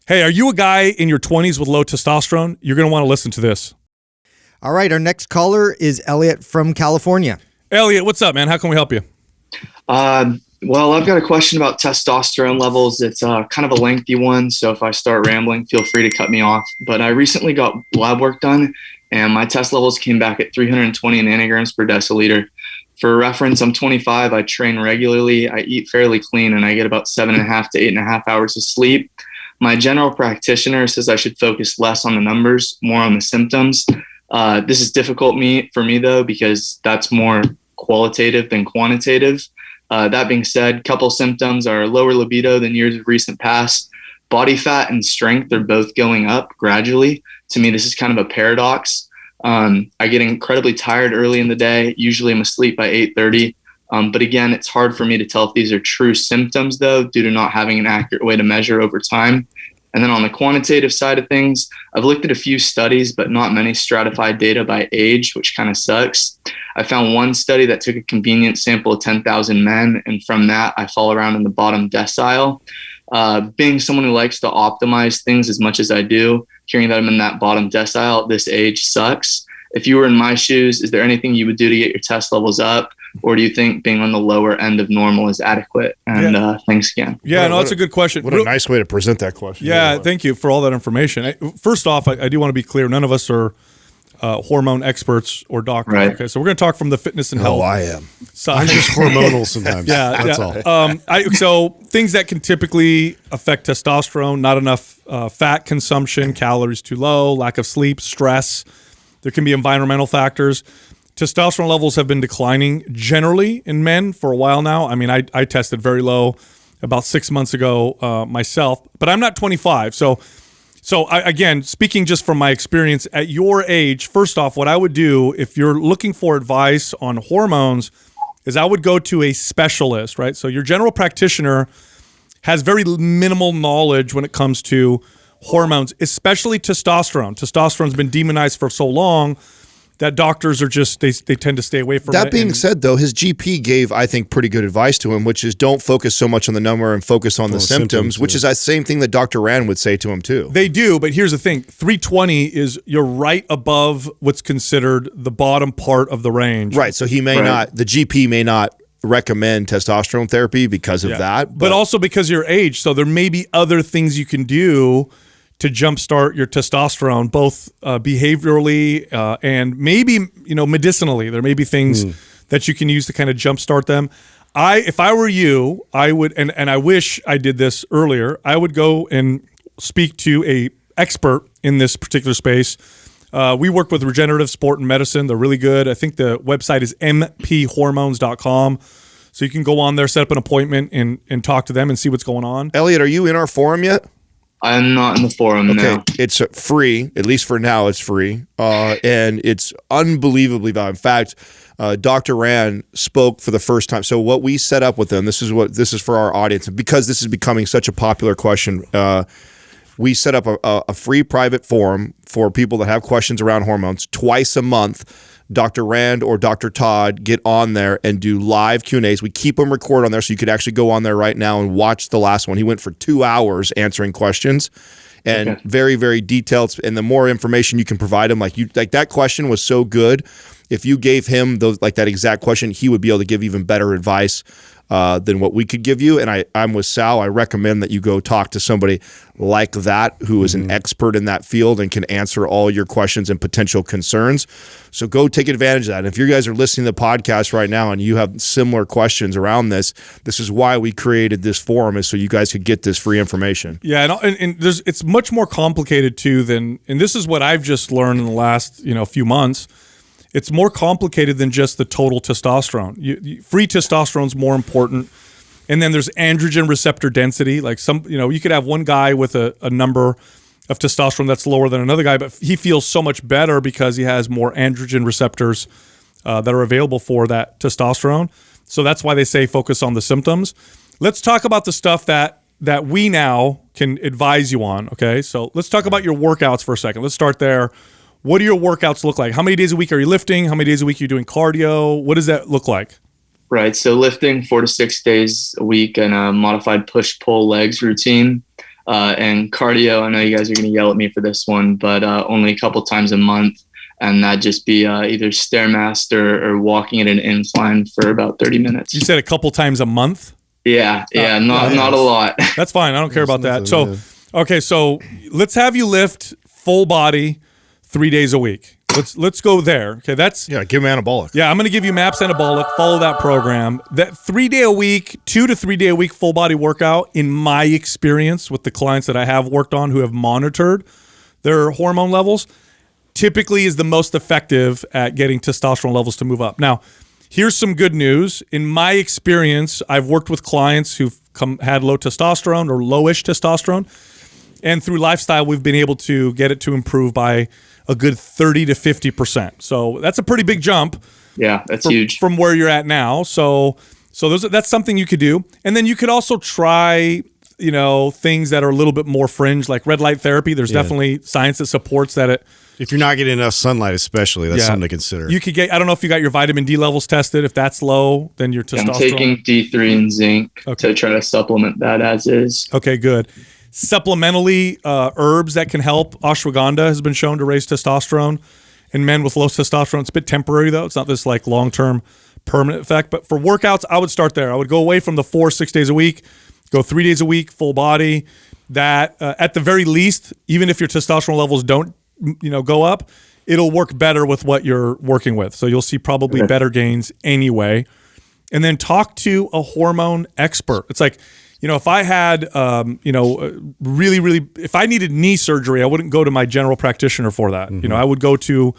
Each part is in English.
Hey, are you a guy in your 20s with low testosterone? You're going to want to listen to this. All right, our next caller is Elliot from California. Elliot, what's up, man? How can we help you? Well, I've got a question about testosterone levels. It's kind of a lengthy one, so if I start rambling, feel free to cut me off. But I recently got lab work done, and my test levels came back at 320 nanograms per deciliter. For reference, I'm 25. I train regularly. I eat fairly clean, and I get about 7.5 to 8.5 hours of sleep. My general practitioner says I should focus less on the numbers, more on the symptoms. This is difficult for me, though, because that's more qualitative than quantitative. That being said, couple symptoms are lower libido than years of recent past. Body fat and strength are both going up gradually. To me, this is kind of a paradox. I get incredibly tired early in the day. Usually I'm asleep by 8:30. But again, it's hard for me to tell if these are true symptoms, though, due to not having an accurate way to measure over time. And then on the quantitative side of things, I've looked at a few studies, but not many stratified data by age, which kind of sucks. I found one study that took a convenient sample of 10,000 men, and from that, I fall around in the bottom decile. Being someone who likes to optimize things as much as I do, hearing that I'm in that bottom decile at this age sucks. If you were in my shoes, is there anything you would do to get your test levels up? Or do you think being on the lower end of normal is adequate? And thanks again. Yeah, no, that's a good question. What a nice way to present that question. Yeah, thank you for all that information. First off, I do want to be clear. None of us are hormone experts or doctors. Right. Okay, so we're going to talk from the fitness and health. Oh, I am. Side. I'm just hormonal sometimes. That's all. So things that can typically affect testosterone: not enough fat consumption, calories too low, lack of sleep, stress. There can be environmental factors. Testosterone levels have been declining generally in men for a while now. I mean, I tested very low about 6 months ago myself, but I'm not 25. So again, speaking just from my experience at your age, first off, what I would do if you're looking for advice on hormones is I would go to a specialist, right? So your general practitioner has very minimal knowledge when it comes to hormones, especially testosterone. Testosterone's been demonized for so long that doctors are just, they tend to stay away from it. That being said, though, his GP gave, I think, pretty good advice to him, which is don't focus so much on the number and focus on the symptoms, which is the same thing that Dr. Rand would say to him, too. They do, but here's the thing. 320 is, you're right above what's considered the bottom part of the range. Right, so he may not, the GP may not recommend testosterone therapy because of that. But also because of your age, so there may be other things you can do to jumpstart your testosterone, both behaviorally and maybe medicinally. There may be things that you can use to kind of jumpstart them. If I were you, I would, and I wish I did this earlier, I would go and speak to a expert in this particular space. We work with Regenerative Sport and Medicine. They're really good. I think the website is mphormones.com. So you can go on there, set up an appointment, and talk to them and see what's going on. Elliot, are you in our forum yet? I'm not in the forum now. It's free, at least for now. It's free, and it's unbelievably valuable. In fact, Dr. Rand spoke for the first time. So what we set up with them, this is for our audience, because this is becoming such a popular question. We set up a free private forum for people that have questions around hormones twice a month. Dr. Rand or Dr. Todd get on there and do live Q&As. We keep them recorded on there, so you could actually go on there right now and watch the last one. He went for 2 hours answering questions, and very, very detailed. And the more information you can provide him, like that question was so good. If you gave him that exact question, he would be able to give even better advice than what we could give you. And I'm with Sal. I recommend that you go talk to somebody like that who is an expert in that field and can answer all your questions and potential concerns. So go take advantage of that. And if you guys are listening to the podcast right now and you have similar questions around this is why we created this forum, is so you guys could get this free information. Yeah, and it's much more complicated too than, and this is what I've just learned in the last few months. It's more complicated than just the total testosterone. Free testosterone is more important. And then there's androgen receptor density. Like you could have one guy with a number of testosterone that's lower than another guy, but he feels so much better because he has more androgen receptors that are available for that testosterone. So that's why they say focus on the symptoms. Let's talk about the stuff that we now can advise you on, okay? So let's talk about your workouts for a second. Let's start there. What do your workouts look like? How many days a week are you lifting? How many days a week are you doing cardio? What does that look like? Right. So lifting 4 to 6 days a week and a modified push-pull legs routine. And cardio, I know you guys are going to yell at me for this one, but only a couple times a month. And that'd just be either Stairmaster or walking at an incline for about 30 minutes. You said a couple times a month? Yeah, not a lot. That's fine. I don't care about that. So, okay, so let's have you lift full body 3 days a week. Let's go there. Okay, that's give him anabolic. Yeah, I'm going to give you MAPS Anabolic. Follow that program. That 3 day a week, 2 to 3 day a week full body workout, in my experience with the clients that I have worked on who have monitored their hormone levels, typically is the most effective at getting testosterone levels to move up. Now, here's some good news. In my experience, I've worked with clients who've had low testosterone or lowish testosterone, and through lifestyle, we've been able to get it to improve by a good 30 to 50%. So that's a pretty big jump. Yeah, that's huge from where you're at now. So that's something you could do. And then you could also try, things that are a little bit more fringe, like red light therapy. There's definitely science that supports that. If you're not getting enough sunlight, especially, that's something to consider. You could get, I don't know if you got your vitamin D levels tested. If that's low, then your testosterone. I'm taking D3 and zinc to try to supplement that as is. Okay, good. Supplementally, herbs that can help. Ashwagandha has been shown to raise testosterone in men with low testosterone. It's a bit temporary, though. It's not this like long-term permanent effect. But for workouts, I would start there. I would go away from the 4-6 days a week, go 3 days a week, full body. That at the very least, even if your testosterone levels don't go up, it'll work better with what you're working with. So you'll see probably better gains anyway. And then talk to a hormone expert. It's like, if I had, if I needed knee surgery, I wouldn't go to my general practitioner for that. Mm-hmm. I would go to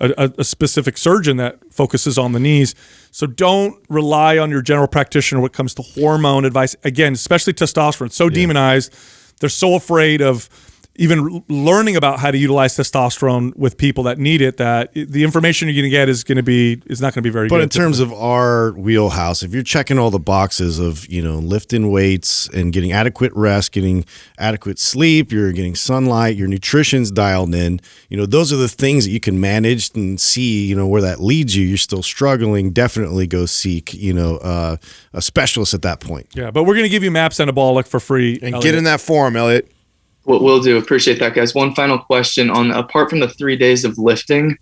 a specific surgeon that focuses on the knees. So don't rely on your general practitioner when it comes to hormone advice. Again, especially testosterone. It's so demonized. They're so afraid of even learning about how to utilize testosterone with people that need it, that the information you're going to get is not going to be very good. But in terms of our wheelhouse, if you're checking all the boxes of, lifting weights and getting adequate rest, getting adequate sleep, you're getting sunlight, your nutrition's dialed in, those are the things that you can manage and see, where that leads you. You're still struggling, definitely go seek, a specialist at that point. Yeah, but we're going to give you MAPS Anabolic for free. And get in that form, Elliot. What we'll do. Appreciate that, guys. One final question apart from the 3 days of lifting,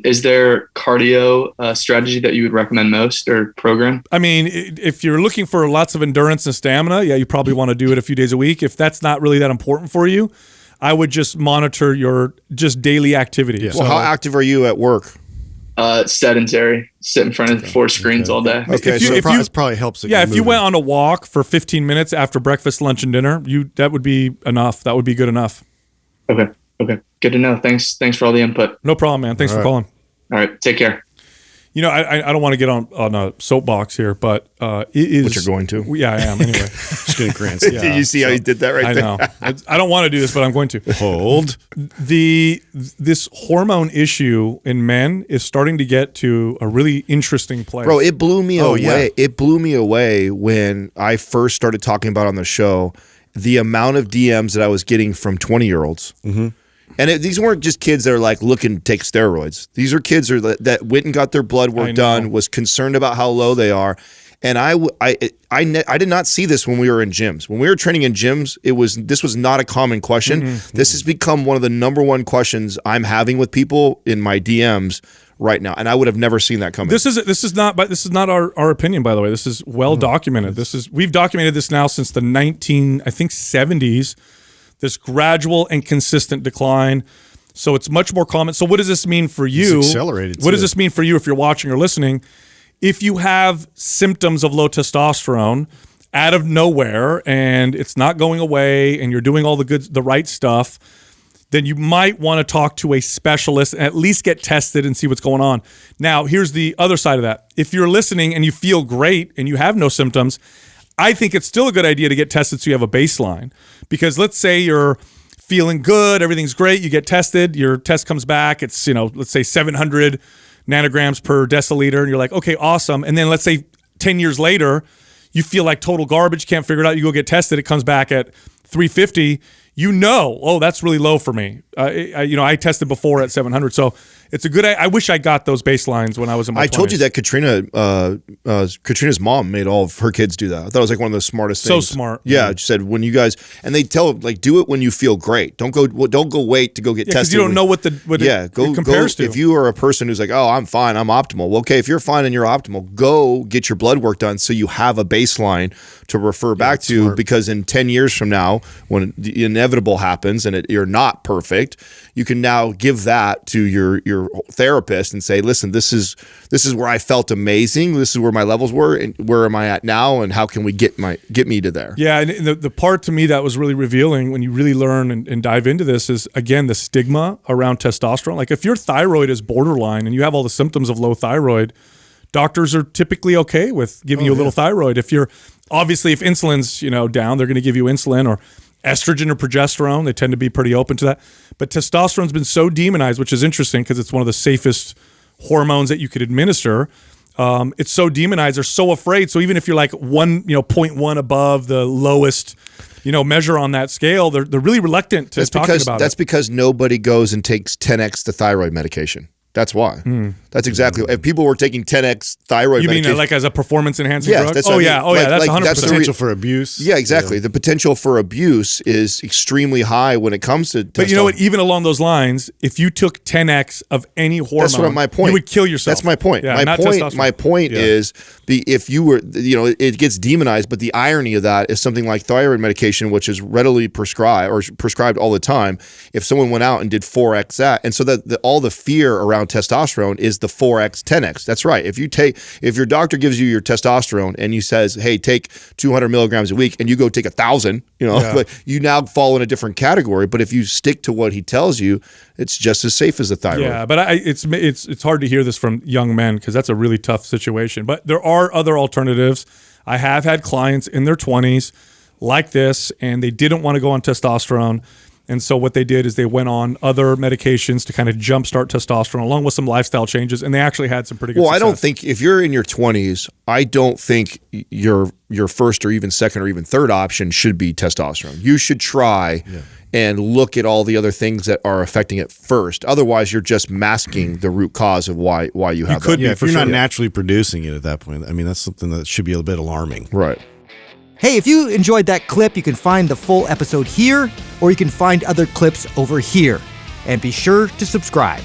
is there cardio strategy that you would recommend most or program? I mean, if you're looking for lots of endurance and stamina, you probably want to do it a few days a week. If that's not really that important for you, I would just monitor your just daily activity. Yeah. Well, how active are you at work? Sedentary. Sit in front of 4 screens all day. Okay, so it probably helps. If you went on a walk for 15 minutes after breakfast, lunch, and dinner, that would be enough. That would be good enough. Okay. Good to know. Thanks for all the input. No problem, man. Thanks for calling. All right. Take care. I don't want to get on a soapbox here, but it is. But you're going to? Yeah, I am. Anyway, just going to grant. Did you see how he did that right there? I know. I don't want to do this, but I'm going to. Hold. This hormone issue in men is starting to get to a really interesting place. Bro, it blew me away. Yeah. It blew me away when I first started talking about on the show the amount of DMs that I was getting from 20-year-olds. Mm-hmm. And these weren't just kids that are like looking to take steroids. These are kids that went and got their blood work done, was concerned about how low they are. And I did not see this when we were in gyms. When we were training in gyms, this was not a common question. Mm-hmm. This has become one of the number one questions I'm having with people in my DMs right now, and I would have never seen that coming. This is not our opinion, by the way. This is well documented. We've documented this now since the 70s. This gradual and consistent decline. So it's much more common. So what does this mean for you? It's accelerated. What does this mean for you if you're watching or listening? If you have symptoms of low testosterone out of nowhere and it's not going away and you're doing all the right stuff, then you might want to talk to a specialist and at least get tested and see what's going on. Now, here's the other side of that. If you're listening and you feel great and you have no symptoms, I think it's still a good idea to get tested so you have a baseline. Because let's say you're feeling good, everything's great, you get tested, your test comes back, it's, let's say 700 nanograms per deciliter, and you're like, okay, awesome. And then let's say 10 years later, you feel like total garbage, can't figure it out, you go get tested, it comes back at 350, oh, that's really low for me. I tested before at 700, so it's a good. I wish I got those baselines when I was in my 20s. I told you that Katrina's mom made all of her kids do that. I thought it was like one of the smartest things. So smart. Yeah, she said when you guys, and they tell like do it when you feel great. Don't go wait to go get tested. Because you don't know what it compares to. If you are a person who's like, oh, I'm fine, I'm optimal. Well, okay, if you're fine and you're optimal, go get your blood work done so you have a baseline to refer back to. Smart. Because in 10 years from now, when the inevitable happens and you're not perfect, you can now give that to your therapist and say, listen, this is where I felt amazing. This is where my levels were, and where am I at now, and how can we get me to there? Yeah, and the part to me that was really revealing when you really learn and dive into this is, again, the stigma around testosterone. Like if your thyroid is borderline and you have all the symptoms of low thyroid, doctors are typically okay with giving you a little thyroid. If insulin's down, they're going to give you insulin or estrogen or progesterone. They tend to be pretty open to that. But testosterone's been so demonized, which is interesting because it's one of the safest hormones that you could administer. It's so demonized. They're so afraid. So even if you're like 0.1 above the lowest, measure on that scale, they're really reluctant to talk about it. That's because nobody goes and takes 10x the thyroid medication. That's why. That's exactly. If people were taking 10x thyroid medication. You mean like as a performance enhancing drug? That's That's 100%. That's the Potential for abuse. Yeah, exactly. The potential for abuse is extremely high when it comes to testosterone. But you know what? Even along those lines, if you took 10x of any hormone, that's what my point. You would kill yourself. That's my point. Yeah, my point is if you were, it gets demonized, but the irony of that is something like thyroid medication, which is readily prescribed all the time. If someone went out and did 4x that, and so that all the fear around testosterone is the 4x, 10x. That's right. If your doctor gives you your testosterone and he says, hey, take 200 milligrams a week, and you go take 1,000, but you now fall in a different category. But if you stick to what he tells you, it's just as safe as the thyroid. Yeah, but it's hard to hear this from young men because that's a really tough situation. But there are other alternatives. I have had clients in their 20s like this, and they didn't want to go on testosterone. And so what they did is they went on other medications to kind of jumpstart testosterone along with some lifestyle changes, and they actually had some pretty good success. I don't think if you're in your 20s, I don't think your first or even second or even third option should be testosterone. You should try and look at all the other things that are affecting it first. Otherwise, you're just masking the root cause of why you have that. Yeah, if you're not naturally producing it at that point, I mean, that's something that should be a bit alarming. Right. Hey, if you enjoyed that clip, you can find the full episode here, or you can find other clips over here. And be sure to subscribe.